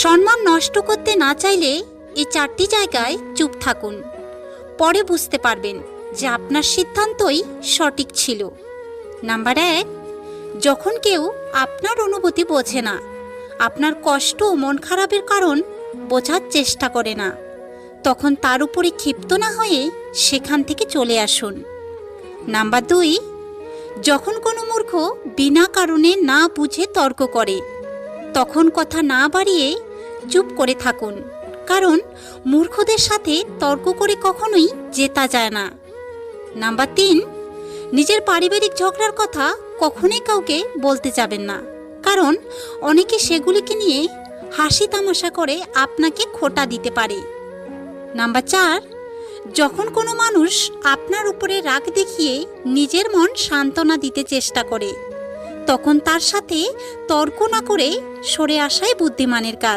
সম্মান নষ্ট করতে না চাইলে এই 4টি জায়গায় চুপ থাকুন। পরে বুঝতে পারবেন যে আপনার সিদ্ধান্তই সঠিক ছিল। নাম্বার 1, যখন কেউ আপনার অনুভূতি বোঝে না, আপনার কষ্ট ও মন খারাপের কারণ বোঝার চেষ্টা করে না, তখন তার উপরে ক্ষিপ্ত না হয়ে সেখান থেকে চলে আসুন। নাম্বার 2, যখন কোনো মূর্খ বিনা কারণে না বুঝে তর্ক করে, তখন কথা না বাড়িয়ে চুপ করে থাকুন, কারণ মূর্খদের সাথে তর্ক করে কখনোই জেতা যায় না। নাম্বার 3, নিজের পারিবারিক ঝগড়ার কথা কখনোই কাউকে বলতে যাবেন না, কারণ অনেকে সেগুলিকে নিয়ে হাসি তামাশা করে আপনাকে খোঁটা দিতে পারে। নাম্বার 4, যখন কোনো মানুষ আপনার উপরে রাগ দেখিয়ে নিজের মন সান্ত্বনা দিতে চেষ্টা করে, তখন তার সাথে তর্ক না করে সরে আসাই বুদ্ধিমানের কাজ।